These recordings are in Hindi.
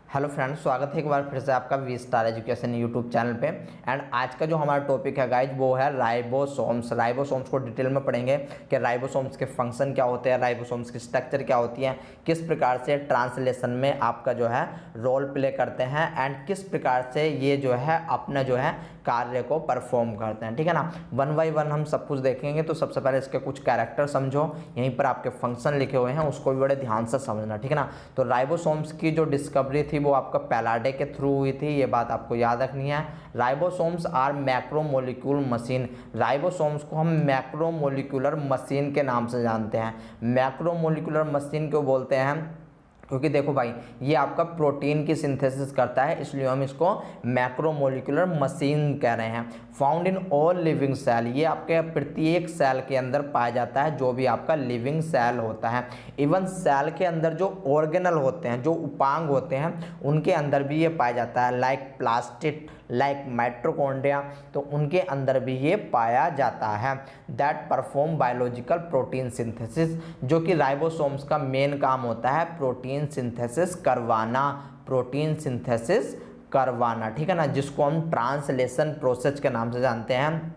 हेलो फ्रेंड्स, स्वागत है एक बार फिर से आपका V Star education YouTube channel पे। एंड आज का जो हमारा टॉपिक है गाइज वो है राइबोसोम्स। राइबोसोम्स को डिटेल में पढ़ेंगे कि राइबोसोम्स के फंक्शन क्या होते हैं, राइबोसोम्स की स्ट्रक्चर क्या होती है, किस प्रकार से ट्रांसलेशन में आपका जो है रोल प्ले करते हैं एंड किस प्रकार से ये जो है अपना जो है कार्य को परफॉर्म करते हैं। ठीक है ना, वन बाई वन हम सब कुछ देखेंगे। तो सबसे पहले इसके कुछ कैरेक्टर समझो, यहीं पर आपके फंक्शन लिखे हुए हैं उसको भी बड़े ध्यान से समझना। ठीक है ना, तो राइबोसोम्स की जो डिस्कवरी थी वो आपका पैलाडे के थ्रू हुई थी, ये बात आपको याद रखनी है। Ribosomes are macromolecule machine. Ribosomes को हम मैक्रोमोलिकुलर मशीन के नाम से जानते हैं। मैक्रोमोलिकुलर मशीन क्यों बोलते हैं? क्योंकि देखो भाई, ये आपका प्रोटीन की सिंथेसिस करता है, इसलिए हम इसको मैक्रोमोलिकुलर मशीन कह रहे हैं। Found in all living cell, ये आपके प्रत्येक सेल के अंदर पाया जाता है, जो भी आपका लिविंग सेल होता है। इवन सेल के अंदर जो ऑर्गेनल होते हैं, जो उपांग होते हैं, उनके अंदर भी ये पाया जाता है। लाइक प्लास्टिड, लाइक माइटोकॉन्ड्रिया, तो उनके अंदर भी ये पाया जाता है। That perform biological protein synthesis, जो कि राइबोसोम्स का मेन काम होता है प्रोटीन सिंथेसिस करवाना, प्रोटीन सिंथेसिस करवाना। ठीक है ना, जिसको हम ट्रांसलेशन प्रोसेस के नाम से जानते हैं।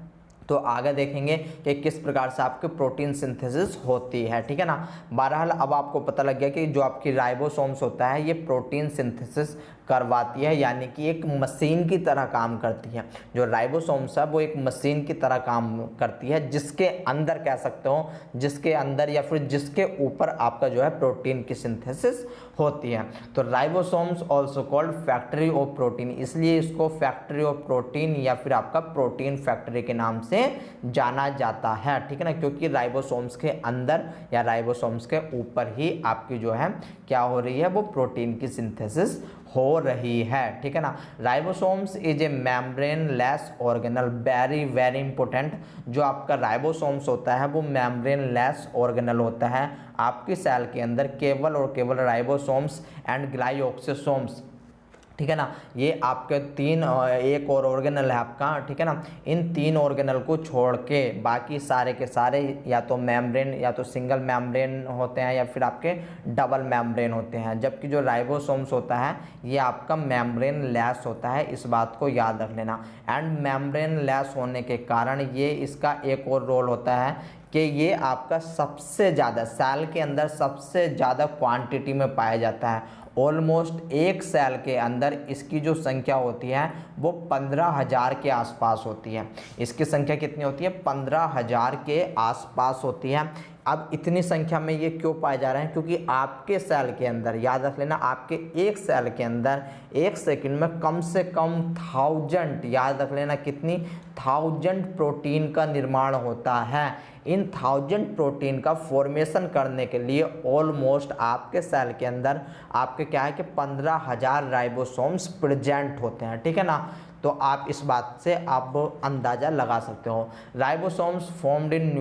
तो आगे देखेंगे कि किस प्रकार से आपकी प्रोटीन सिंथेसिस होती है। ठीक है ना, बहरहाल अब आपको पता लग गया कि जो आपकी राइबोसोम्स होता है ये प्रोटीन सिंथेसिस करवाती है, यानी कि एक मशीन की तरह काम करती है। जो राइबोसोम्स है वो एक मशीन की तरह काम करती है, जिसके अंदर कह सकते हो, जिसके अंदर या फिर जिसके ऊपर आपका जो है प्रोटीन की सिंथेसिस होती है। तो ribosomes also called factory of protein, इसलिए इसको फैक्ट्री ऑफ प्रोटीन या फिर आपका प्रोटीन फैक्ट्री के नाम से जाना जाता है। ठीक है ना, क्योंकि राइबोसोम्स के अंदर या राइबोसोम्स के ऊपर ही आपकी जो है क्या हो रही है, वो प्रोटीन की सिंथेसिस हो रही है। ठीक है ना, ribosomes is a membrane less organelle, very very important. जो आपका राइबोसोम्स होता है वो मेम्ब्रेन लेस ऑर्गेनल होता है। आपकी सेल के अंदर केवल और केवल राइबोसोम्स एंड ग्लाइयोक्सिसोम्स, ठीक है ना, ये आपके तीन, एक और ऑर्गेनल है आपका, ठीक है ना, इन तीन ऑर्गेनल को छोड़ के बाकी सारे के सारे या तो मेम्ब्रेन या तो सिंगल मेम्ब्रेन होते हैं या फिर आपके डबल मेम्ब्रेन होते हैं। जबकि जो राइबोसोम्स होता है ये आपका मेम्ब्रेन लेस होता है, इस बात को याद रख लेना। एंड मेम्ब्रेन लेस होने के कारण ये इसका एक और रोल होता है कि ये आपका सबसे ज़्यादा सेल के अंदर सबसे ज़्यादा क्वांटिटी में पाया जाता है। ऑलमोस्ट एक सेल के अंदर इसकी जो संख्या होती है वो 15,000 के आसपास होती है। इसकी संख्या कितनी होती है? 15,000 के आसपास होती है। अब इतनी संख्या में ये क्यों पाए जा रहे हैं? क्योंकि आपके सेल के अंदर, याद रख लेना, आपके एक सेल के अंदर एक सेकंड में कम से कम 1000, याद रख लेना कितनी, 1000 प्रोटीन का निर्माण होता है। इन 1000 प्रोटीन का फॉर्मेशन करने के लिए ऑलमोस्ट आपके सेल के अंदर आपके क्या है कि 15,000 राइबोसोम्स प्रेजेंट होते हैं। ठीक है ना, तो आप इस बात से आप अंदाज़ा लगा सकते हो। राइबोसोम्स फॉर्म्ड इन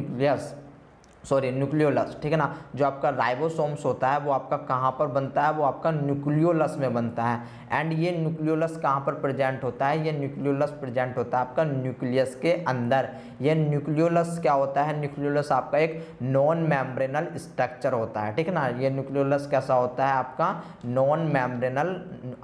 न्यूक्लियोलस, ठीक है ना, जो आपका राइबोसोम्स होता है वो आपका कहाँ पर बनता है, वो आपका न्यूक्लियोलस में बनता है। एंड ये न्यूक्लियोलस कहाँ पर प्रेजेंट होता है? ये न्यूक्लियोलस प्रेजेंट होता है आपका न्यूक्लियस के अंदर। ये न्यूक्लियोलस क्या होता है? न्यूक्लियोलस आपका एक नॉन मेम्ब्रेनल स्ट्रक्चर होता है। ठीक है ना, ये न्यूक्लियोलस कैसा होता है? आपका नॉन मेम्ब्रेनल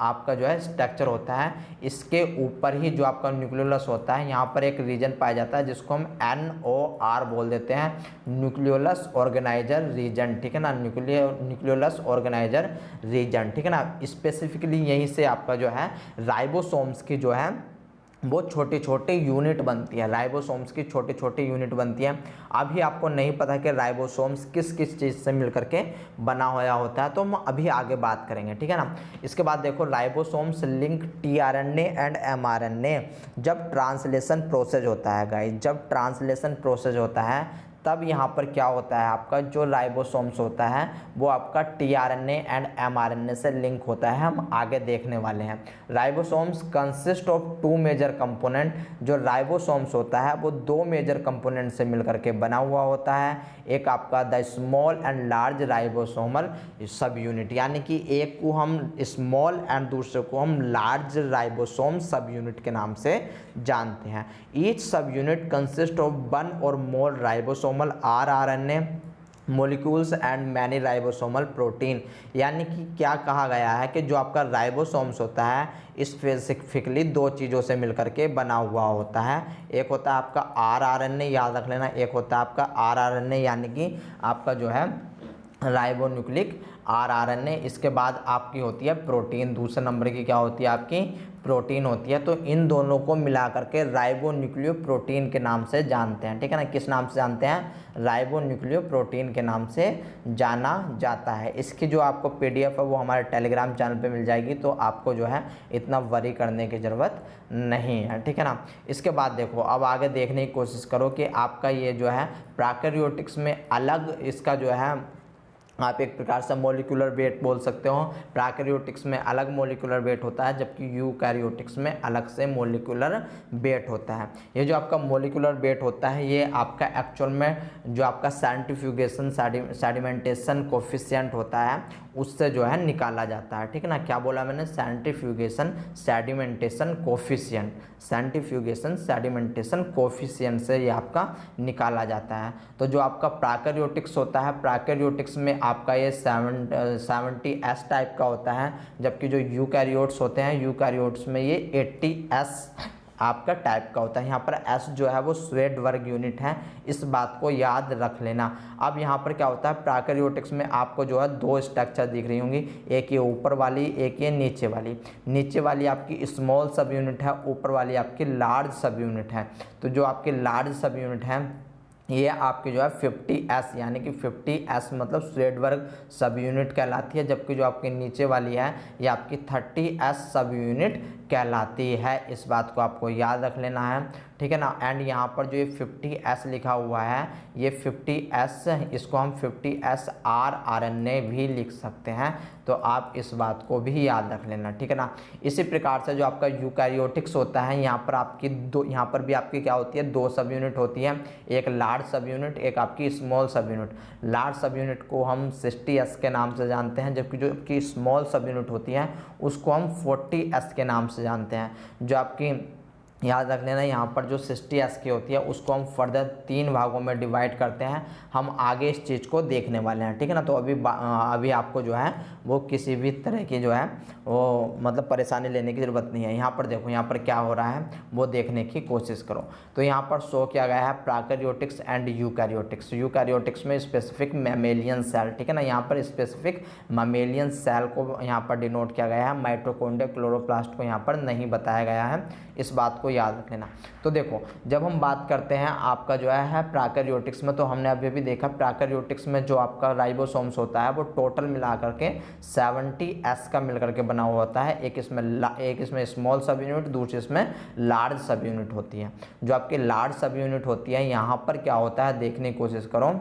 आपका जो है स्ट्रक्चर होता है। इसके ऊपर ही जो आपका न्यूक्लियोलस होता है, यहाँ पर एक रीजन पाया जाता है जिसको हम NOR बोल देते हैं, न्यूक्लियोलस ऑर्गेनाइजर रीजन। ठीक है ना, न्यूक्लियोलस ऑर्गेनाइजर रीजन। ठीक है ना, स्पेसिफिकली यहीं से आपका जो है राइबोसोम्स की जो है वो छोटे छोटे यूनिट बनती है। राइबोसोम्स की छोटे छोटे यूनिट बनती है। अभी आपको नहीं पता कि राइबोसोम्स किस किस चीज़ से मिल करके बना हुआ होता है, तो हम अभी आगे बात करेंगे। ठीक है ना, इसके बाद देखो ribosomes link tRNA and mRNA। जब ट्रांसलेशन प्रोसेस होता है गाइस, जब ट्रांसलेशन प्रोसेस होता है तब यहाँ पर क्या होता है, आपका जो राइबोसोम्स होता है वो आपका tRNA एंड mRNA से लिंक होता है। हम आगे देखने वाले हैं। Ribosomes consist of 2 major component. जो राइबोसोम्स होता है वो 2 मेजर कंपोनेंट से मिलकर के बना हुआ होता है। एक आपका the small and large ribosomal सब यूनिट, यानी कि एक को हम स्मॉल एंड दूसरे को हम लार्ज राइबोसोम सब यूनिट के नाम से जानते हैं। ईच सब unit consist of 1 or more ribosomal rRNA molecules and many ribosomal protein, यानी कि क्या कहा गया है कि जो आपका राइबोसोम्स होता है स्पेसिफिकली दो चीज़ों से मिलकर के बना हुआ होता है। एक होता है आपका आरआरएनए, याद रख लेना, एक होता है आपका आरआरएनए यानी कि आपका जो है राइबोन्यूक्लिक आरआरएनए। इसके बाद आपकी होती है प्रोटीन, दूसरे नंबर की क्या होती है आपकी प्रोटीन होती है। तो इन दोनों को मिला करके राइबोन्यूक्लियोप्रोटीन के नाम से जानते हैं, ठीक है ना। किस नाम से जानते हैं? राइबोन्यूक्लियोप्रोटीन के नाम से जाना जाता है। इसकी जो आपको पीडीएफ है वो हमारे टेलीग्राम चैनल पे मिल जाएगी, तो आपको जो है इतना वरी करने की ज़रूरत नहीं है, ठीक है ना। इसके बाद देखो, अब आगे देखने की कोशिश करो कि आपका ये जो है प्रोकैरियोटिक्स में अलग इसका जो है आप एक प्रकार से मोलिकुलर वेट बोल सकते हो। प्रोकैरियोटिक्स में अलग मोलिकुलर वेट होता है, जबकि यूकैरियोटिक्स में अलग से मोलिकुलर वेट होता है। ये जो आपका मोलिकुलर वेट होता है ये आपका एक्चुअल में जो आपका सेंट्रीफ्यूगेशन सेडिमेंटेशन कोफिशिएंट होता है उससे जो है निकाला जाता है, ठीक है ना। क्या बोला मैंने? Centrifugation sedimentation coefficient, centrifugation sedimentation coefficient से ये आपका निकाला जाता है। तो जो आपका प्रोकैरियोटिक्स होता है, प्रोकैरियोटिक्स में आपका ये 70S टाइप का होता है, जबकि जो यूकैरियोट्स होते हैं यूकैरियोट्स में ये 80S आपका टाइप का होता है। यहाँ पर S जो है वो स्वेड वर्ग यूनिट है, इस बात को याद रख लेना। अब यहाँ पर क्या होता है प्रोकैरियोटिक्स में आपको जो है दो स्ट्रक्चर दिख रही होंगी, एक ये ऊपर वाली, एक ये नीचे वाली। नीचे वाली आपकी स्मॉल सब यूनिट है, ऊपर वाली आपकी लार्ज सब यूनिट है। तो जो आपकी लार्ज सब यूनिट है ये आपकी जो है 50S यानी कि 50S मतलब स्वेड वर्ग सब यूनिट कहलाती है, जबकि जो आपकी नीचे वाली है ये आपकी 30S सब यूनिट कहलाती है। इस बात को आपको याद रख लेना है, ठीक है ना। एंड यहाँ पर जो ये 50S लिखा हुआ है ये 50S, इसको हम 50S rRNA भी लिख सकते हैं, तो आप इस बात को भी याद रख लेना, ठीक है ना। इसी प्रकार से जो आपका यूकैरियोटिक्स होता है यहाँ पर आपकी दो, यहाँ पर भी आपकी क्या होती है दो सब यूनिट होती है, एक लार्ज सब यूनिट, एक आपकी स्मॉल सब यूनिट। लार्ज सब यूनिट को हम 60S के नाम से जानते हैं, जबकि जो आपकी स्मॉल सब यूनिट होती है उसको हम 40S के नाम से जानते हैं। जो आपकी याद रख लेना यहाँ पर जो 60S की होती है उसको हम फर्दर 3 भागों में डिवाइड करते हैं, हम आगे इस चीज़ को देखने वाले हैं, ठीक है ना। तो अभी आपको जो है वो किसी भी तरह की जो है वो मतलब परेशानी लेने की ज़रूरत नहीं है। यहाँ पर देखो यहाँ पर क्या हो रहा है वो देखने की कोशिश करो। तो यहाँ पर शो किया गया है प्रोकैरियोटिक्स एंड यूकैरियोटिक्स। यूकैरियोटिक्स में स्पेसिफिक मैमेलियन सेल, ठीक है ना। यहाँ पर स्पेसिफिक मैमेलियन सेल को यहाँ पर डिनोट किया गया है, माइटोकॉन्ड्रिया क्लोरोप्लास्ट को यहाँ पर नहीं बताया गया है, इस बात को याद रख लेना। तो देखो जब हम बात करते हैं आपका जो है प्रोकैरियोटिक्स में, तो हमने अभी भी देखा प्रोकैरियोटिक्स में जो आपका राइबोसोम्स होता है वो टोटल मिला करके 70S का मिलकर के बना हुआ होता है। एक इसमें स्मॉल सब यूनिट, दूसरी इसमें लार्ज सब यूनिट होती है। जो आपकी लार्ज सब यूनिट होती है यहाँ पर क्या होता है देखने की कोशिश करो,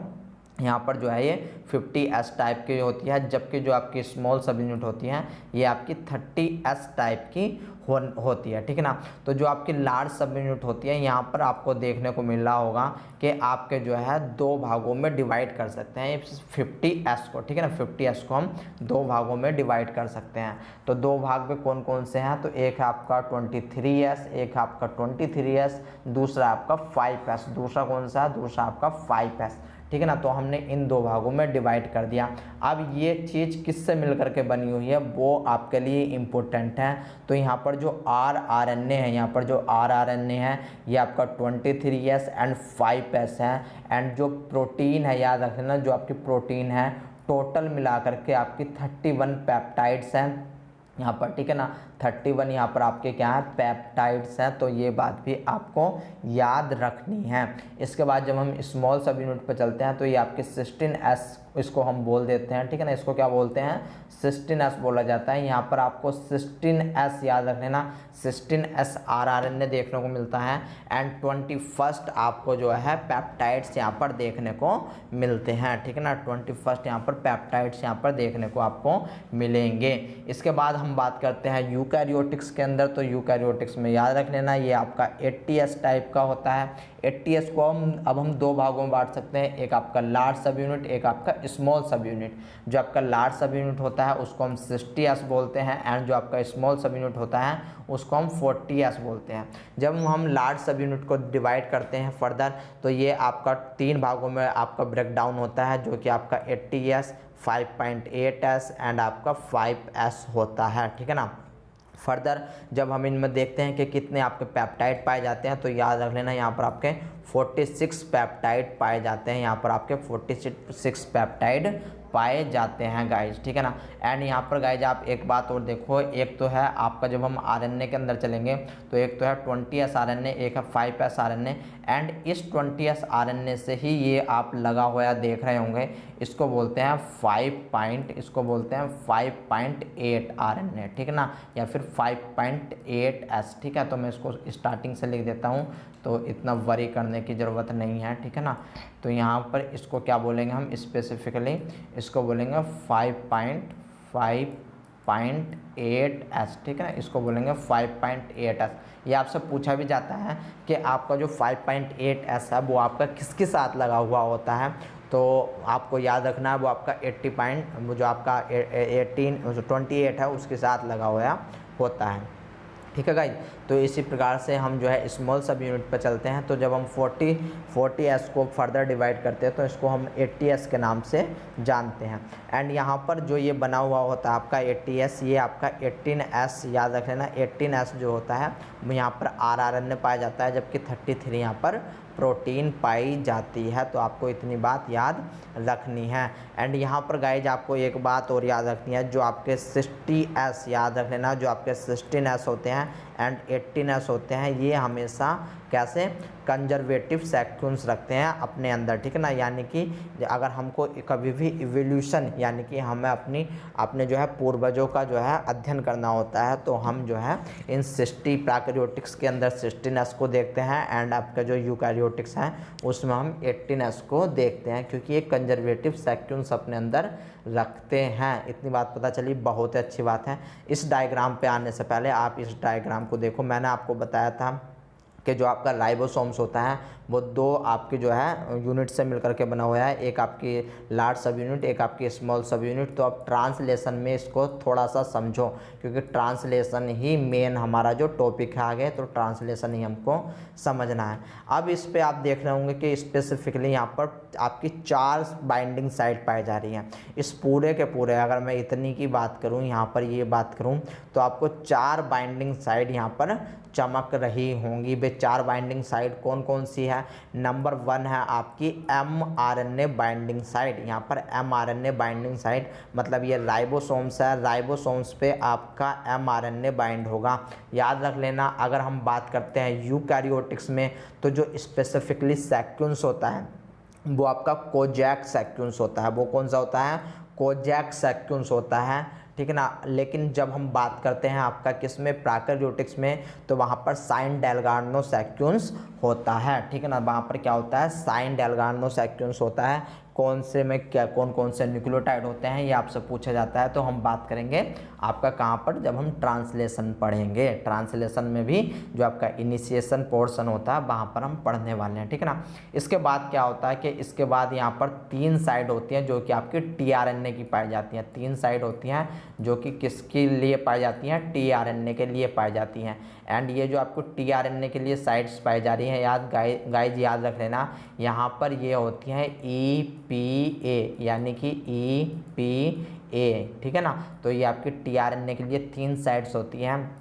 यहाँ पर जो है ये 50S टाइप की होती है, जबकि जो आपकी स्मॉल सब यूनिट होती हैं ये आपकी 30S टाइप की होती है, ठीक है ना। तो जो आपकी लार्ज सब यूनिट होती है यहाँ पर आपको देखने को मिल रहा होगा कि आपके जो है दो भागों में डिवाइड कर सकते हैं 50S को, ठीक है ना। 50S को हम दो भागों में डिवाइड कर सकते हैं। तो दो भाग में कौन कौन से हैं? तो एक है आपका 23S, एक है आपका 23S, दूसरा आपका 5S। दूसरा कौन सा है? दूसरा आपका 5S, ठीक है ना। तो हमने इन दो भागों में डिवाइड कर दिया। अब ये चीज़ किससे मिलकर के बनी हुई है वो आपके लिए इम्पोर्टेंट है। तो यहाँ पर जो rRNA है, यहाँ पर जो rRNA है ये आपका 23S एंड 5S है। एंड जो प्रोटीन है याद रखना, जो आपकी प्रोटीन है टोटल मिला करके आपकी 31 पेप्टाइड्स हैं यहाँ पर, ठीक है ना। 31 यहाँ पर आपके क्या है पेप्टाइड्स हैं, तो ये बात भी आपको याद रखनी है। इसके बाद जब हम स्मॉल सब यूनिट पर चलते हैं तो ये आपके 16S इसको हम बोल देते हैं, ठीक है ना। इसको क्या बोलते हैं? 16S बोला जाता है। यहाँ पर आपको 16S याद रख लेना, 16S rRNA देखने को मिलता है एंड 21st आपको जो है पेप्टाइड्स यहाँ पर देखने को मिलते हैं, ठीक है ना। 21st यहाँ पर पेप्टाइड्स यहाँ पर देखने को आपको मिलेंगे। इसके बाद हम बात करते हैं यूकैरियोटिक्स के अंदर। तो यूकैरियोटिक्स में याद रख लेना ये आपका 80S टाइप का होता है। ATS को हम दो भागों में बांट सकते हैं, एक आपका लार्ज सब यूनिट, एक आपका स्मॉल सब यूनिट। जो आपका लार्ज सब यूनिट होता है उसको हम 60S बोलते हैं, एंड जो आपका स्मॉल सब यूनिट होता है उसको हम 40S बोलते हैं। जब हम लार्ज सब यूनिट को डिवाइड करते हैं फर्दर, तो ये आपका 3 भागों में आपका ब्रेक डाउन होता है, जो कि आपका 80S, 5.8S एंड आपका 5S होता है, ठीक है ना। फर्दर जब हम इनमें देखते हैं कि कितने आपके पेप्टाइड पाए जाते हैं, तो याद रख लेना यहाँ पर आपके 46 पेप्टाइड पाए जाते हैं, यहाँ पर आपके 46 पेप्टाइड पाए जाते हैं गाइज, ठीक है ना। एंड यहाँ पर गाइज आप एक बात और देखो, एक तो है आपका जब हम RNA के अंदर चलेंगे तो एक तो है 20S RNA, एक है 5S RNA, एंड इस 20S RNA से ही ये आप लगा हुआ देख रहे होंगे, इसको बोलते हैं 5.8 RNA, ठीक है ना, या फिर 5.8S, ठीक है। तो मैं इसको स्टार्टिंग से लिख देता हूँ, तो इतना वरी करने की ज़रूरत नहीं है, ठीक है ना। तो यहाँ पर इसको क्या बोलेंगे हम स्पेसिफिकली, इसको बोलेंगे 5.8S, ठीक है ना, इसको बोलेंगे 5.8S। ये आपसे पूछा भी जाता है कि आपका जो 5.8S है वो आपका किसके साथ लगा हुआ होता है, तो आपको याद रखना है वो आपका 80 जो आपका 28 है उसके साथ लगा हुआ होता है, ठीक है गाइज। तो इसी प्रकार से हम जो है स्मॉल सब यूनिट पर चलते हैं। तो जब हम 40S को फर्दर डिवाइड करते हैं तो इसको हम 80S के नाम से जानते हैं। एंड यहाँ पर जो ये बना हुआ होता है आपका 80S, ये आपका 18S, याद रख लेना 18S जो होता है यहाँ पर rRNA पाया जाता है, जबकि 33 यहाँ पर प्रोटीन पाई जाती है। तो आपको इतनी बात याद रखनी है। एंड यहाँ पर गाइज आपको एक बात और याद रखनी है, जो आपके 60S याद रख लेना, जो आपके 16S होते हैं एंड 18S होते हैं, ये हमेशा कैसे कंजर्वेटिव सेक्वेंस रखते हैं अपने अंदर, ठीक है ना। यानी कि अगर हमको कभी भी इवोल्यूशन यानी कि हमें अपने जो है पूर्वजों का जो है अध्ययन करना होता है, तो हम जो है इन 60 प्रोकैरियोटिक्स के अंदर 16S को देखते हैं, एंड आपका जो यूकैरियोटिक्स हैं उसमें हम 18S को देखते हैं, क्योंकि ये कंजर्वेटिव सेक्वेंस अपने अंदर रखते हैं। इतनी बात पता चली, बहुत अच्छी बात है। इस डायग्राम पे आने से पहले आप इस डायग्राम को देखो। मैंने आपको बताया था कि जो आपका राइबोसोम्स होता है वो दो आपके जो है यूनिट से मिलकर के बना हुआ है, एक आपकी लार्ज सब यूनिट, एक आपकी स्मॉल सब यूनिट। तो अब ट्रांसलेशन में इसको थोड़ा सा समझो, क्योंकि ट्रांसलेशन ही मेन हमारा जो टॉपिक है आगे, तो ट्रांसलेशन ही हमको समझना है। अब इस पे आप देख रहे होंगे कि स्पेसिफिकली यहाँ पर आपकी 4 बाइंडिंग साइट पाई जा रही हैं। इस पूरे के पूरे अगर मैं इतनी की बात करूँ, यहाँ पर ये बात करूँ, तो आपको 4 बाइंडिंग साइट यहाँ पर चमक रही होंगी। वे 4 बाइंडिंग साइट कौन कौन सी है? नंबर 1 है आपकी mRNA बाइंडिंग साइट। यहाँ पर mRNA बाइंडिंग साइट मतलब ये राइबोसोम्स है, राइबोसोम्स पे आपका mRNA बाइंड होगा। याद रख लेना, अगर हम बात करते हैं यूकैरियोटिक्स में, तो जो स्पेसिफिकली सीक्वेंस होता है वो आपका कोजैक सीक्वेंस होता है। वो कौन सा होता है? कोजैक सीक्वेंस होता है, ठीक है ना। लेकिन जब हम बात करते हैं आपका किस में, प्रोकैरियोटिक्स में, तो वहाँ पर साइन डेल्गार्नो सीक्वेंस होता है, ठीक है ना। वहाँ पर क्या होता है? साइन डेल्गार्नो सीक्वेंस होता है। कौन से में क्या कौन कौन से न्यूक्लियोटाइड होते हैं ये आपसे पूछा जाता है। तो हम बात करेंगे आपका कहाँ पर, जब हम ट्रांसलेशन पढ़ेंगे। ट्रांसलेशन में भी जो आपका इनिशिएशन पोर्शन होता है वहाँ पर हम पढ़ने वाले हैं, ठीक है ना। इसके बाद क्या होता है कि इसके बाद यहाँ पर 3 साइड होती हैं जो कि आपकी tRNA की पाई जाती हैं। 3 साइड होती हैं जो कि किसके लिए पाई जाती हैं? tRNA के लिए पाई जाती हैं। एंड ये जो आपको tRNA के लिए साइड्स पाई जा रही हैं, गाइज याद रख लेना, यहाँ पर ये होती हैं EPA, यानी कि EPA, ठीक है ना। तो ये आपकी tRNA के लिए 3 साइड्स होती हैं।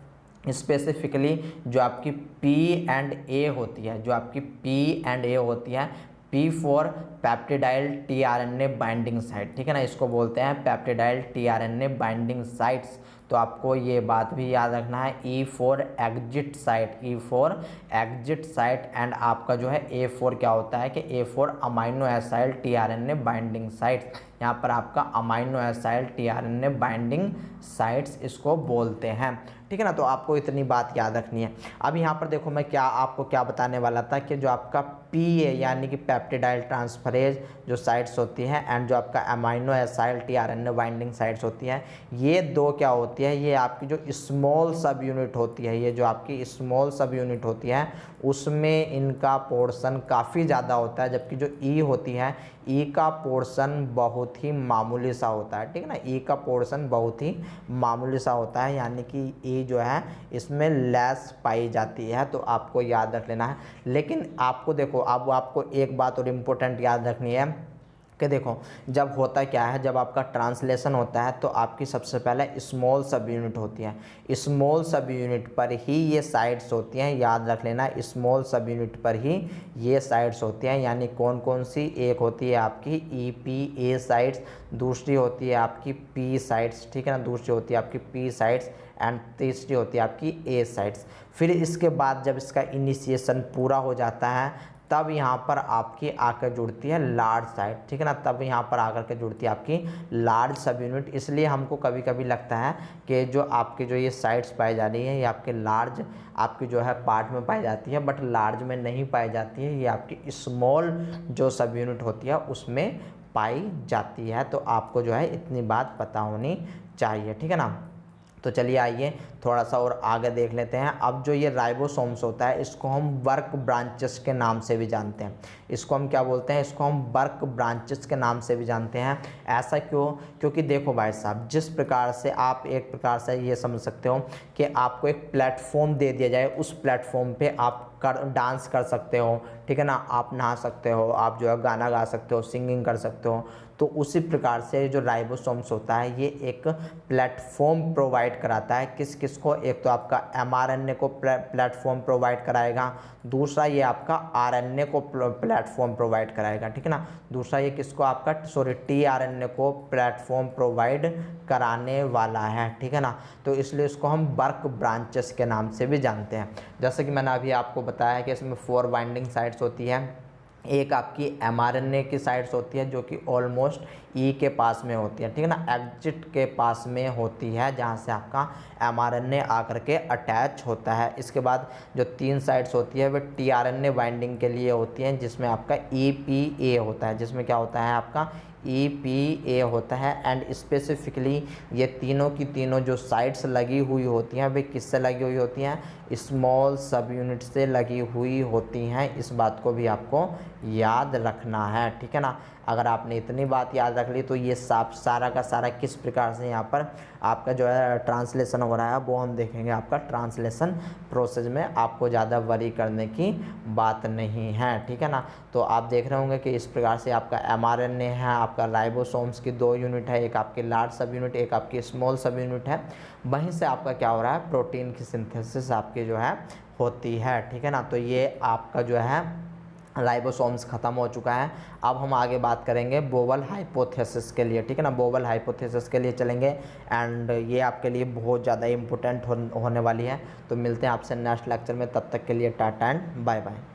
स्पेसिफिकली जो आपकी P एंड A होती है, जो आपकी P एंड A होती है, P for peptidyl tRNA binding site, ठीक है ना। इसको बोलते हैं पेप्टिडाइल tRNA बाइंडिंग साइट्स। तो आपको ये बात भी याद रखना है, E for exit site, E for exit site. And आपका जो है A फॉर क्या होता है कि A for amino acyl tRNA binding sites. यहाँ पर आपका amino acyl tRNA binding sites इसको बोलते हैं, ठीक है ना। तो आपको इतनी बात याद रखनी है। अब यहाँ पर देखो मैं आपको क्या बताने वाला था कि जो आपका PA यानी कि पेप्टिडाइल ट्रांसफरेज पॉलीमरेज जो साइट्स होती हैं एंड जो आपका amino acyl tRNA binding sites होती हैं, ये दो क्या होती है, ये आपकी जो स्मॉल सब यूनिट होती है, ये जो आपकी स्मॉल सब यूनिट होती है उसमें इनका पोर्शन काफ़ी ज़्यादा होता है, जबकि जो ई होती है ई का पोर्शन बहुत ही मामूली सा होता है। ठीक है ना, ई का पोर्शन बहुत ही मामूली सा होता है, यानी कि ई जो है इसमें लेस पाई जाती है, तो आपको याद रख लेना है। लेकिन आपको देखो, अब आपको एक बात और इम्पोर्टेंट याद रखनी है कि देखो जब होता क्या है, जब आपका ट्रांसलेशन होता है तो आपकी सबसे पहले स्मॉल सब यूनिट होती है, स्मॉल सब यूनिट पर ही ये साइट्स होती हैं, याद रख लेना, स्मॉल सब यूनिट पर ही ये साइट्स होती हैं। यानी कौन कौन सी, एक होती है आपकी ई पी ए साइट्स, दूसरी होती है आपकी पी साइट्स, ठीक है ना, दूसरी होती है आपकी पी साइट्स एंड तीसरी होती है आपकी ए साइट्स। फिर इसके बाद जब इसका इनिशिएशन पूरा हो जाता है तब यहाँ पर आपकी आकर जुड़ती है लार्ज साइट, ठीक है ना, तब यहाँ पर आकर के जुड़ती है आपकी लार्ज सब यूनिट। इसलिए हमको कभी कभी लगता है कि जो आपके जो ये साइट्स पाई जा रही है ये आपके लार्ज आपकी जो है पार्ट में पाई जाती है, बट लार्ज में नहीं पाई जाती है, ये आपकी स्मॉल जो सब यूनिट होती है उसमें पाई जाती है। तो आपको जो है इतनी बात पता होनी चाहिए, ठीक है ना। तो चलिए आइए थोड़ा सा और आगे देख लेते हैं। अब जो ये राइबोसोम्स होता है इसको हम वर्क ब्रांचेस के नाम से भी जानते हैं। इसको हम क्या बोलते हैं, इसको हम वर्क ब्रांचेस के नाम से भी जानते हैं। ऐसा क्यों, क्योंकि देखो भाई साहब, जिस प्रकार से आप एक प्रकार से ये समझ सकते हो कि आपको एक प्लेटफॉर्म दे दिया जाए, उस प्लेटफॉर्म पे आप डांस कर सकते हो, ठीक है ना, आप नहा सकते हो, आप जो है गाना गा सकते हो, सिंगिंग कर सकते हो, तो उसी प्रकार से जो राइबोसोम्स होता है ये एक प्लेटफॉर्म प्रोवाइड कराता है। किस किस को, एक तो आपका एमआरएनए को प्लेटफॉर्म प्रोवाइड कराएगा, दूसरा ये आपका आरएनए को प्लेटफॉर्म प्रोवाइड कराएगा, ठीक है ना, दूसरा ये किसको आपका टीआरएनए को प्लेटफॉर्म प्रोवाइड कराने वाला है, ठीक है ना। तो इसलिए इसको हम वर्क ब्रांचेस के नाम से भी जानते हैं। जैसे कि मैंने अभी आपको बताया कि इसमें 4 बाइंडिंग साइट्स होती है, एक आपकी एमआरएनए की साइट्स होती है जो कि ऑलमोस्ट ई के पास में होती है, ठीक है ना, एग्जिट के पास में होती है जहाँ से आपका एमआरएनए आकर के अटैच होता है। इसके बाद जो 3 साइट्स होती है वे टीआरएनए बाइंडिंग के लिए होती हैं, जिसमें आपका ईपीए होता है, जिसमें क्या होता है आपका EPA होता है। एंड स्पेसिफिकली ये तीनों की तीनों जो साइट्स लगी हुई होती हैं वे किससे लगी हुई होती हैं, स्मॉल सब यूनिट से लगी हुई होती हैं। इस बात को भी आपको याद रखना है, ठीक है ना। अगर आपने इतनी बात याद रख ली तो ये सारा का सारा किस प्रकार से यहाँ पर आपका जो है ट्रांसलेशन हो रहा है वो हम देखेंगे आपका ट्रांसलेशन प्रोसेस में। आपको ज़्यादा वरी करने की बात नहीं है, ठीक है ना। तो आप देख रहे होंगे कि इस प्रकार से आपका एमआरएनए है, आपका राइबोसोम्स की 2 यूनिट है, एक आपकी लार्ज सब यूनिट, एक आपकी स्मॉल सब यूनिट है। वहीं से आपका क्या हो रहा है, प्रोटीन की सिंथेसिस आपकी जो है होती है, ठीक है ना। तो ये आपका जो है राइबोसोम्स ख़त्म हो चुका है। अब हम आगे बात करेंगे बोवल हाइपोथेसिस के लिए, ठीक है ना, बोवल हाइपोथेसिस के लिए चलेंगे एंड ये आपके लिए बहुत ज़्यादा इम्पोर्टेंट होने वाली है। तो मिलते हैं आपसे नेक्स्ट लेक्चर में, तब तक के लिए टाटा एंड बाय बाय।